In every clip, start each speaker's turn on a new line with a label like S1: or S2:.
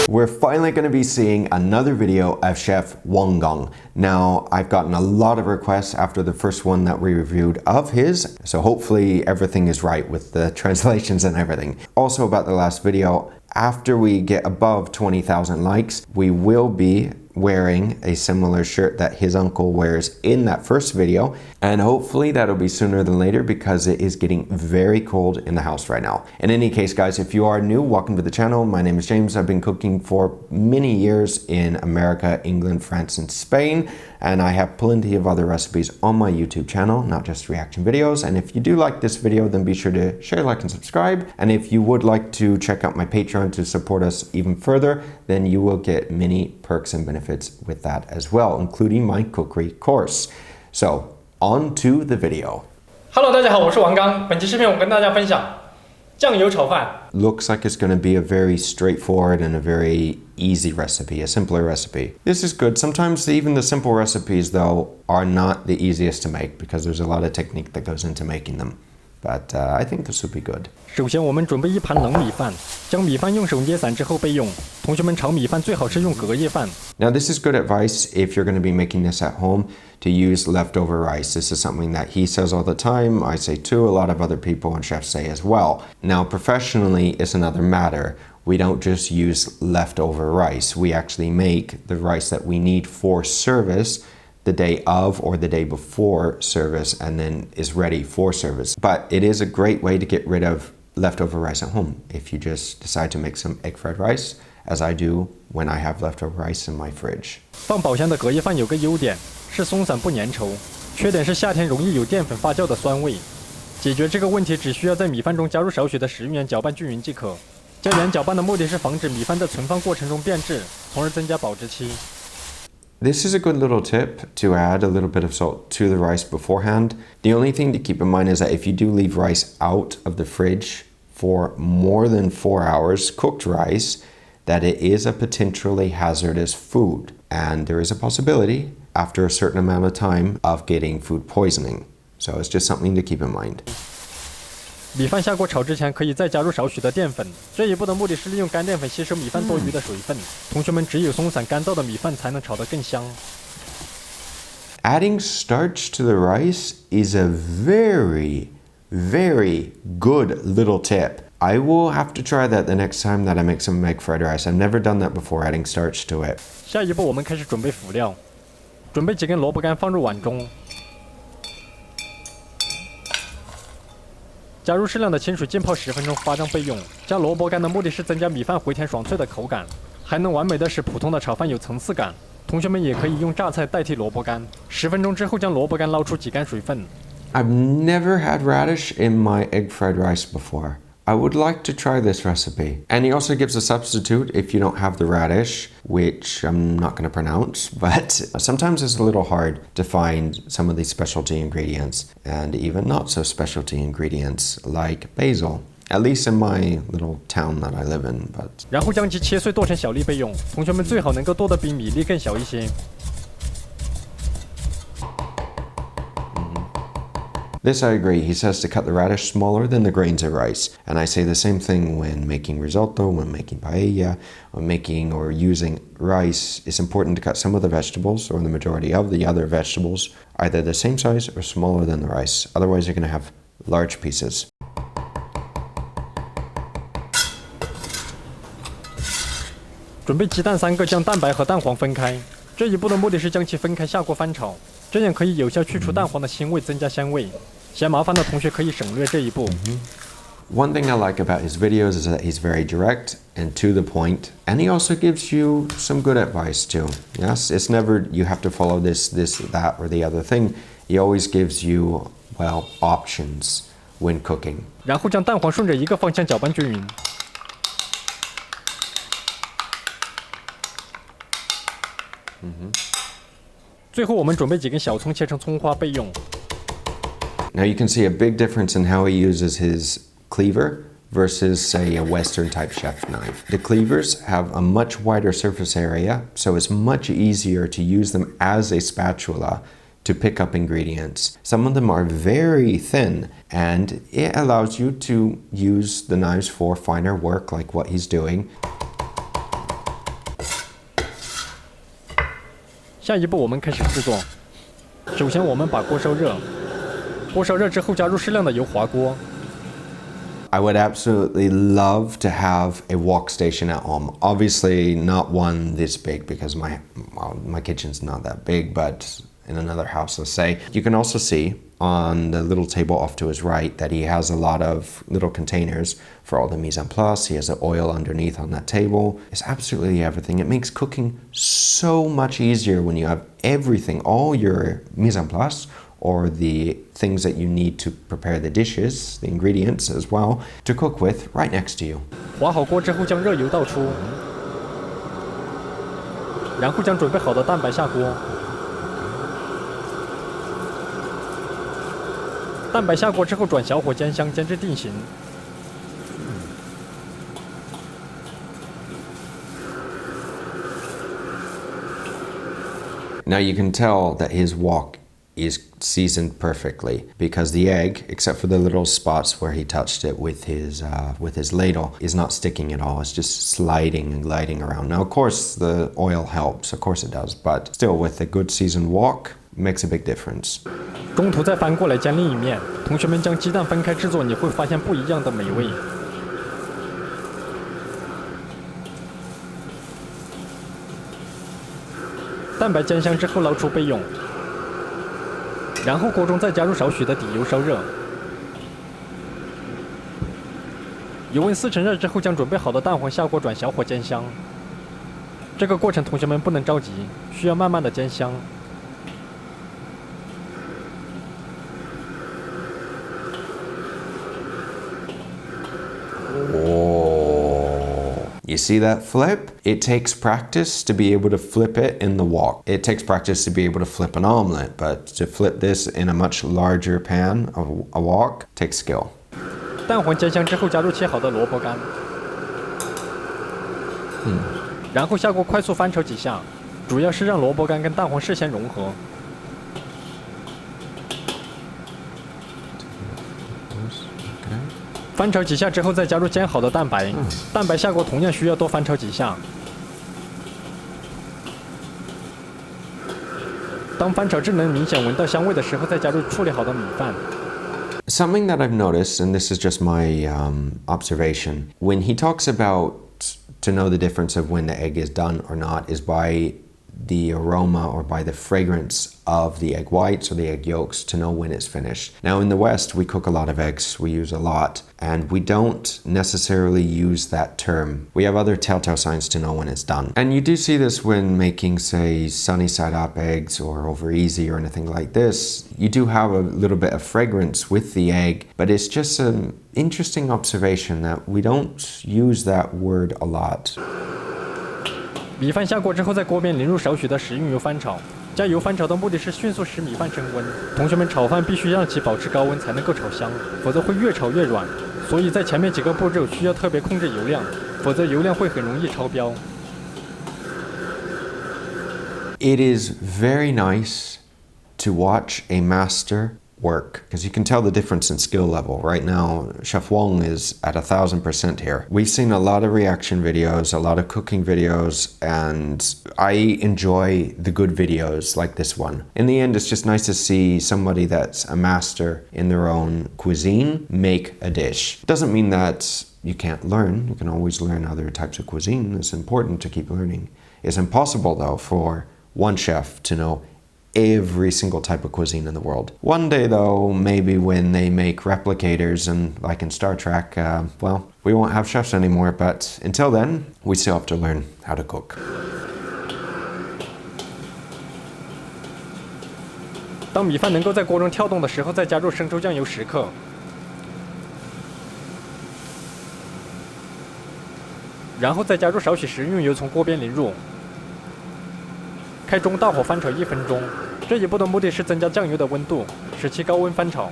S1: We're finally going to be seeing another video of Chef Wang. Now, I've gotten a lot of requests after the first one that we reviewed of his, so hopefully everything is right with the translations and everything. Also about the last video, after we get above 20,000 likes, we will be wearing a similar shirt that his uncle wears in that first video, and hopefully that'll be sooner than later because it is getting very cold in the house right now. In any case, guys, if you are new, welcome to the channel. My name is James. I've been cooking for many years in America, England, France, and Spain, and I have plenty of other recipes on my YouTube channel, not just reaction videos. And if you do like this video, then be sure to share, like, and subscribe. And if you would like to check out my Patreon to support us even further, then you will get many perks and benefits with that as well, including my cookery course. So, on to the video.
S2: Hello， 大家好，我是王刚。本期视频我跟大家分享酱油炒饭。
S1: Looks like it's going to be a very straightforward and a very easy recipe, a simpler recipe. This is good. Sometimes even the simple recipes, though, are not the easiest to make because there's a lot of technique that goes into making them. But I think this will be good.
S2: 首先，我们准备一盘冷米饭，将米饭用手捏散之后备用。同学们炒米饭最好是用隔夜饭。
S1: Now, this is good advice if you're going to be making this at home to use leftover rice. This is something that he says all the time. I say too. A lot of other people and chefs say as well. Now, professionally, it's another matter. We don't just use leftover rice. We actually make the rice that we need for service the day of or the day before service and then is ready for service. But it is a great way to get rid of leftover rice at home if you just decide to make some egg fried rice, as I do when I have leftover rice in my fridge.
S2: 放宝箱的隔夜饭有个优点是松散不粘稠，缺点是夏天容易有淀粉发酵的酸味。解决这个问题只需要在米饭中加入少许的食用盐搅拌均匀即可。加盐搅拌的目的是防止米饭在存放过程中变质，从而增加保质期。
S1: This is a good little tip to add a little bit of salt to the rice beforehand. The only thing to keep in mind is that if you do leave rice out of the fridge for more than 4 hours, cooked rice, that it is a potentially hazardous food. And there is a possibility after a certain amount of time of getting food poisoning. So it's just something to keep in mind.
S2: 米饭下锅炒之前，可以再加入少许的淀粉。这一步的目的是利用干淀粉吸收米饭多余的水分。同学们，只有松散干燥的米饭才能炒得更香。
S1: Adding starch to the rice is a very, very good little tip. I will have to try that the next time that I make some egg fried rice. I've never done that before, adding starch to it.
S2: 下一步，我们开始准备辅料。准备几根萝卜干放入碗中。 加入适量的清水浸泡10分钟，发浆备用。加萝卜干的目的是增加米饭回甜爽脆的口感，还能完美的使普通的炒饭有层次感。同学们也可以用榨菜代替萝卜干。10分钟之后，将萝卜干捞出挤干水分。
S1: I've never had radish in my egg fried rice before. I would like to try this recipe. And he also gives a substitute if you don't have the radish, which I'm not going to pronounce, but sometimes it's a little hard to find some of these specialty ingredients and even not so specialty ingredients like basil. At least in my little town that I live in, but...
S2: 然后将其切碎剁成小粒备用。同学们最好能够剁得比米粒更小一些。
S1: This I agree. He says to cut the radish smaller than the grains of rice. And I say the same thing when making risotto, when making paella, when making or using rice. It's important to cut some of the vegetables or the majority of the other vegetables either the same size or smaller than the rice. Otherwise, you're going to have large pieces.
S2: 准备鸡蛋3个，将蛋白和蛋黄分开。这一步的目的是将其分开下锅翻炒，这样可以有效去除蛋黄的腥味，增加香味。嫌麻烦的同学可以省略这一步。
S1: One thing I like about his videos is that he's very direct and to the point, and he also gives you some good advice too. Yes, it's never you have to follow this, that, or the other thing. He always gives you, well, options when cooking.
S2: 然后将蛋黄顺着一个方向搅拌均匀。最后，我们准备几根小葱，切成葱花备用。
S1: Now you can see a big difference in how he uses his cleaver versus, say, a Western type chef knife. The cleavers have a much wider surface area, so it's much easier to use them as a spatula to pick up ingredients. Some of them are very thin, and it allows you to use the knives for finer work like what he's doing.
S2: 下一步我们开始制作。首先我们把锅烧热，锅烧热之后加入适量的油滑锅。
S1: I would absolutely love to have a wok station at home. Obviously not one this big because my kitchen's not that big, but in another house, let's say. You can also see on the little table off to his right that he has a lot of little containers for all the mise en place. He has the oil underneath on that table. It's absolutely everything. It makes cooking so much easier when you have everything, all your mise en place, or the things that you need to prepare the dishes, the ingredients as well, to cook with right next to you.
S2: 滑好锅之后，将热油倒出，然后将准备好的蛋白下锅。蛋白下锅之后，转小火煎香，煎至定型。
S1: Now you can tell that his wok is seasoned perfectly because the egg, except for the little spots where he touched it with his ladle, is not sticking at all. It's just sliding and gliding around. Now, of course, the oil helps. Of course it does. But still, with a good seasoned wok, makes a big difference.
S2: 中途再翻过来煎另一面。同学们将鸡蛋分开制作，你会发现不一样的美味。蛋白煎香之后捞出备用。 然后锅中再加入少许的底油烧热，油温4成热之后，将准备好的蛋黄下锅转小火煎香。这个过程同学们不能着急，需要慢慢的煎香。
S1: You see that flip? It takes practice to be able to flip it in the wok. It takes practice to be able to flip an omelet, but to flip this in a much larger pan of a wok takes skill.
S2: 蛋黄煎香之后，加入切好的萝卜干，然后下锅快速翻炒几下，主要是让萝卜干跟蛋黄事先融合。 翻炒几下之后，再加入煎好的蛋白。蛋白下锅同样需要多翻炒几下。当翻炒至能明显闻到香味的时候，再加入处理好的米饭。
S1: Something that I've noticed, and this is just my observation, when he talks about to know the difference of when the egg is done or not is by the aroma or by the fragrance of the egg whites or the egg yolks to know when it's finished. Now in the West, we cook a lot of eggs, we use a lot, and we don't necessarily use that term. We have other telltale signs to know when it's done. And you do see this when making, say, sunny side up eggs or over easy or anything like this. You do have a little bit of fragrance with the egg, but it's just an interesting observation that we don't use that word a lot.
S2: 米饭下锅之后，在锅边淋入少许的食用油翻炒。加油翻炒的目的是迅速使米饭升温。同学们，炒饭必须让其保持高温才能够炒香，否则会越炒越软。所以在前面几个步骤需要特别控制油量，否则油量会很容易超标。
S1: It is very nice to watch a master work because you can tell the difference in skill level. Right now, Chef Wang is at 1000% here. We've seen a lot of reaction videos, a lot of cooking videos, and I enjoy the good videos like this one. In the end, it's just nice to see somebody that's a master in their own cuisine make a dish. It doesn't mean that you can't learn. You can always learn other types of cuisine. It's important to keep learning. It's impossible, though, for one chef to know every single type of cuisine in the world. One day though, maybe when they make replicators and like in Star Trek, well, we won't have chefs anymore, but until then, we still have to learn how to cook.
S2: 当米饭能够在锅中跳动的时候，再加入生抽酱油10克，然后再加入少许食用油，从锅边淋入。开中大火翻炒1分钟。这一步的目的是增加酱油的温度，使其高温翻炒。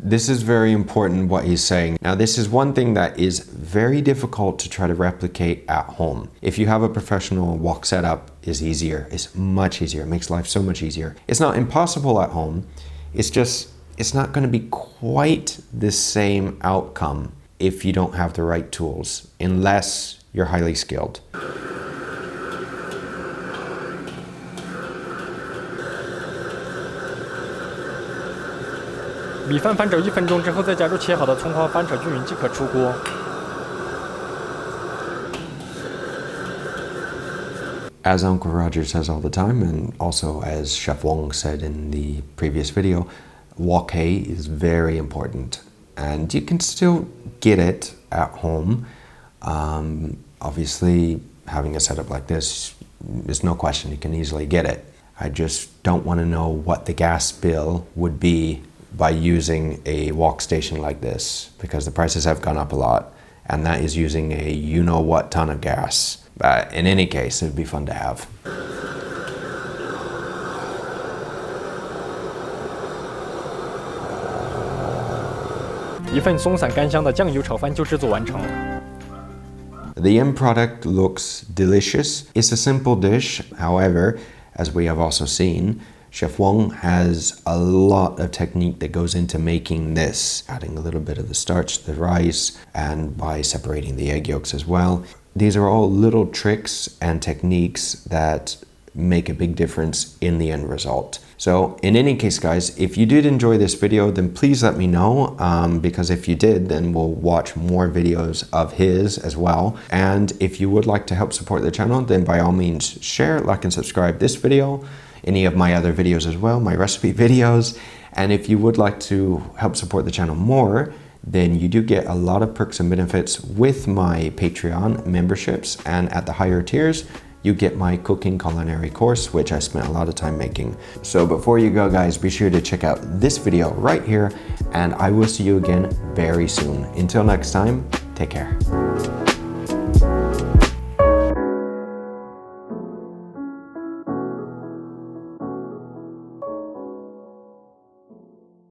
S1: This is very important what he's saying. Now, this is one thing that is very difficult to try to replicate at home. If you have a professional wok setup, is easier. It's much easier. It makes life so much easier. It's not impossible at home. It's not going to be quite the same outcome if you don't have the right tools, unless you're highly skilled.
S2: 米饭翻炒1分钟之后，再加入切好的葱花，翻炒均匀即可出锅。
S1: As Uncle Roger says all the time, and also as Chef Wang said in the previous video, wok hei is very important, and you can still get it at home. Obviously, having a setup like this, there's no question you can easily get it. I just don't want to know what the gas bill would be by using a wok station like this, because the prices have gone up a lot, and that is using a you-know-what ton of gas. But in any case, it'd be fun to have.
S2: 一份松散干香的酱油炒饭就制作完成。
S1: The end product looks delicious. It's a simple dish, however, as we have also seen, Chef Wang has a lot of technique that goes into making this, adding a little bit of the starch to the rice and by separating the egg yolks as well. These are all little tricks and techniques that make a big difference in the end result. So in any case, guys, if you did enjoy this video, then please let me know, because if you did, then we'll watch more videos of his as well. And if you would like to help support the channel, then by all means share, like, and subscribe this video, any of my other videos as well, my recipe videos. And if you would like to help support the channel more, then you do get a lot of perks and benefits with my Patreon memberships, and at the higher tiers you get my cooking culinary course, which I spent a lot of time making. So before you go, guys, be sure to check out this video right here, and I will see you again very soon. Until next time, take care.